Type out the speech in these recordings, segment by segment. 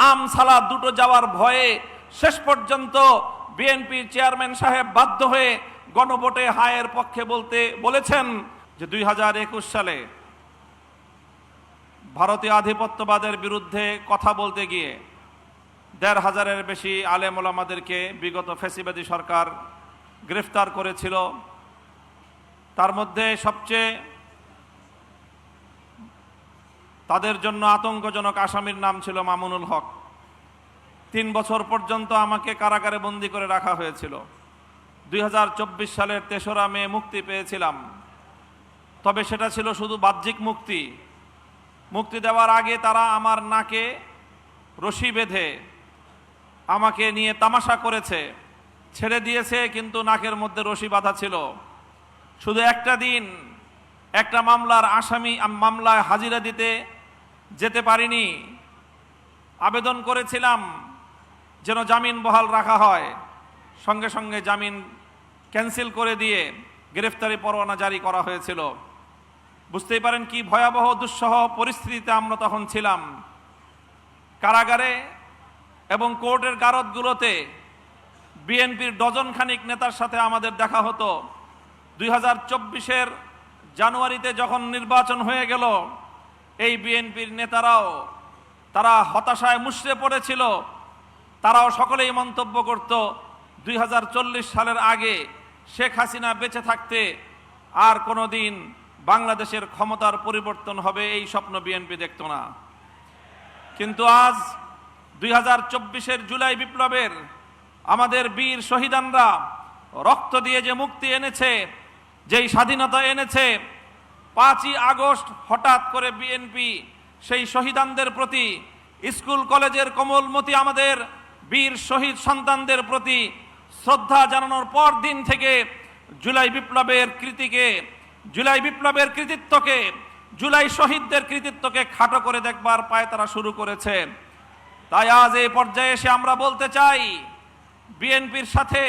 আম সালাদ দুটো যাওয়ার ভয়ে শেষ পর্যন্ত বিএনপির চেয়ারম্যান সাহেব বাধ্য হয়ে গণভোটে হায়ের পক্ষে বলেছেন যে 2021 সালে ভারতীয় আধিপত্যবাদের বিরুদ্ধে কথা বলতে গিয়ে ১৫০০-এর বেশি আলেম ওলামাদেরকে বিগত ফ্যাসিবাদী সরকার গ্রেফতার করেছিল। তার মধ্যে সবচেয়ে তাদের জন্য আতঙ্কজনক আসামির নাম ছিল মামুনুল হক। ৩ বছর পর্যন্ত আমাকে কারাগারে বন্দী করে রাখা হয়েছিল। 2024 সালের ৩রা মে মুক্তি পেয়েছিলাম, তবে সেটা ছিল শুধু বাহ্যিক মুক্তি। মুক্তি দেওয়ার আগে তারা আমার নাকে রশি বেঁধে আমাকে নিয়ে তামাশা করেছে, ছেড়ে দিয়েছে, কিন্তু নাকের মধ্যে রশি বাঁধা ছিল। শুধু একটা দিন একটা মামলায় হাজিরা দিতে যেতে পারিনি। আবেদন করেছিলাম যেন জামিন বহাল রাখা হয়, সঙ্গে সঙ্গে জামিন ক্যান্সেল করে দিয়ে গ্রেফতারি পরোয়ানা জারি করা হয়েছিল। বুঝতেই পারেন কি ভয়াবহ দুঃসহ পরিস্থিতিতে আমরা তখন ছিলাম। কারাগারে এবং কোর্টের গারদগুলোতে বিএনপির ডজন খানিক নেতার সাথে আমাদের দেখা হতো। 2024-এর জানুয়ারিতে যখন নির্বাচন হয়ে গেল, এই বিএনপির নেতারাও তারা হতাশায় মুষড়ে পড়েছিল। তারাও সকলেই মন্তব্য করত 2040 সালের আগে শেখ হাসিনা বেঁচে থাকতে আর কোনোদিন বাংলাদেশের ক্ষমতার পরিবর্তন হবে এই স্বপ্ন বিএনপি দেখত না। কিন্তু আজ 2024-এর জুলাই বিপ্লবের আমাদের বীর শহীদানরা রক্ত দিয়ে যে মুক্তি এনেছে, যেই স্বাধীনতা এনেছে, 5ই আগস্ট হঠাৎ করে বিএনপি সেই শহীদানদের প্রতি, স্কুল কলেজের কোমলমতি আমাদের বীর শহীদ সন্তানদের প্রতি শ্রদ্ধা জানানোর পর দিন থেকে জুলাই বিপ্লবের কৃতিত্বকে, জুলাই শহীদদের কৃতিত্বকে খাটো করে দেখবার পায় তারা শুরু করেছে। তাই আজ এই পর্যায়ে এসে আমরা বলতে চাই, বিএনপির সাথে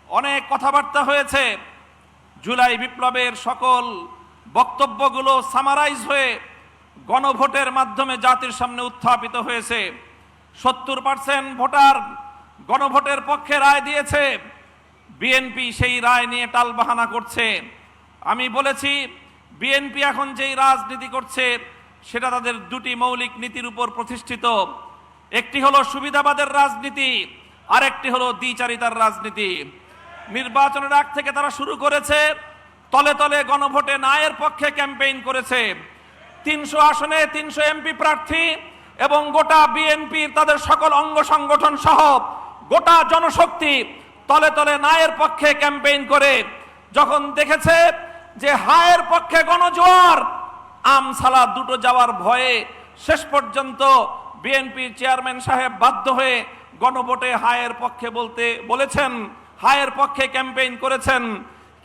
অনেক কথাবার্তা হয়েছে। জুলাই বিপ্লবের সকল বক্তব্যগুলো সামারাইজ হয়ে গণভোটের মাধ্যমে জাতির সামনে উত্থাপিত হয়েছে। 70% ভোটার গণভোটের পক্ষে রায় দিয়েছে। বিএনপি সেই রায় নিয়ে টালবাহানা করছে। আমি বলেছি, বিএনপি এখন যেই রাজনীতি করছে সেটা তাদের দুটি মৌলিক নীতির উপর প্রতিষ্ঠিত। একটি হলো সুবিধাবাদের রাজনীতি, আর একটি হলো দ্বিচারিতার রাজনীতি। নির্বাচনের আগ থেকে তারা শুরু করেছে তলে তলে গণভোটে নায়ের পক্ষে ক্যাম্পেইন করেছে। 300 আসনে 300 এমপি প্রার্থী এবং গোটা বিএনপির তাদের সকল অঙ্গ সংগঠন সহ গোটা জনশক্তি তলে তলে নায়ের পক্ষে ক্যাম্পেইন করে যখন দেখেছে যে হায়ের পক্ষে গণজোয়ার, আম সালাদ দুটো যাওয়ার ভয়ে শেষ পর্যন্ত বিএনপির চেয়ারম্যান সাহেব বাধ্য হয়ে গণভোটে হায়ের পক্ষে বলেছেন, হায়ের পক্ষে ক্যাম্পেইন করেছেন।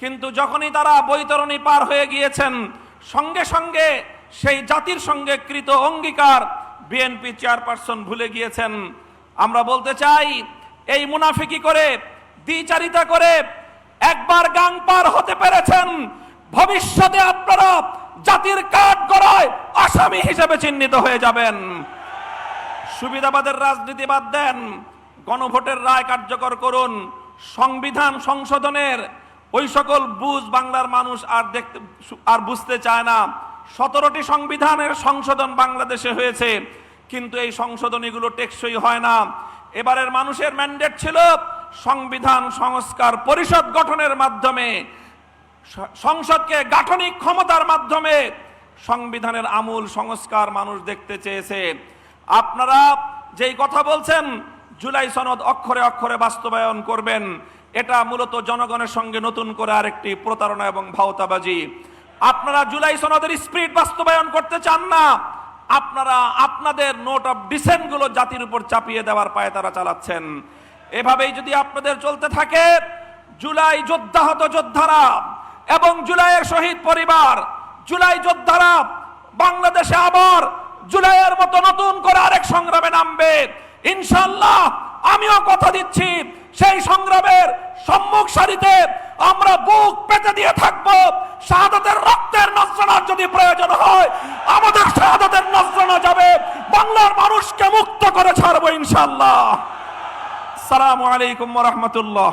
কিন্তু যখনই তারা বৈতরণী পার হয়ে গিয়েছেন, সঙ্গে সঙ্গে সেই জাতির সঙ্গে কৃত অঙ্গীকার বিএনপি চেয়ারপারসন ভুলে গিয়েছেন। আমরা বলতে চাই, এই মুনাফিকি করে, দ্বিচারিতা করে একবার গাং পার হতে পেরেছেন, ভবিষ্যতে আপনারা জাতির কাঠগড়ায় আসামি হিসেবে চিহ্নিত হয়ে যাবেন। সুবিধাবাদের রাজনীতি বাদ দেন, গণভোটের রায় কার্যকর করুন। সংবিধান সংশোধনের ওই সকল বুঝ বাংলার মানুষ আর বুঝতে চায় না। 17টি সংবিধানের সংশোধন বাংলাদেশে হয়েছে, কিন্তু এই সংশোধনীগুলো টেকসই হয় না। এবারের মানুষের ম্যান্ডেট ছিল সংবিধান সংস্কার পরিষদ গঠনের মাধ্যমে, সংসদকে গাঠনিক ক্ষমতার মাধ্যমে সংবিধানের আমূল সংস্কার মানুষ দেখতে চেয়েছে। আপনারা যেই কথা বলছেন জুলাই সনদ অক্ষরে অক্ষরে বাস্তবায়ন করবেন, এটা মূলত জনগণের সঙ্গে নতুন করে আরেকটি প্রতারণা এবং ভাওতাবাজি। আপনারা জুলাই সনদের স্পিরিট বাস্তবায়ন করতে চান না। আপনারা আপনাদের নোট অফ ডিসেন্ট গুলো জাতির উপর চাপিয়ে দেওয়ার পায়ে তারা চালাচ্ছেন। এভাবেই যদি আপনাদের চলতে থাকে, জুলাই যোদ্ধাহত যোদ্ধারা এবং জুলাইয়ের শহীদ পরিবার, জুলাই যোদ্ধারা বাংলাদেশে আবার জুলাইয়ের মতো নতুন করে আরেক সংগ্রামে নামবে ইনশাআল্লাহ। আমিও কথা দিচ্ছি, সেই সংগ্রামের সম্মুখ সারিতে আমরা বুক পেতে দিয়ে থাকবো। শাহাদাতের রক্তের নজরানা যদি প্রয়োজন হয় আমাদের শাহাদাতের নজরানা যাবে, বাংলার মানুষকে মুক্ত করে ছাড়বো ইনশাআল্লাহ। আসসালামু আলাইকুম ওয়া রাহমাতুল্লাহ।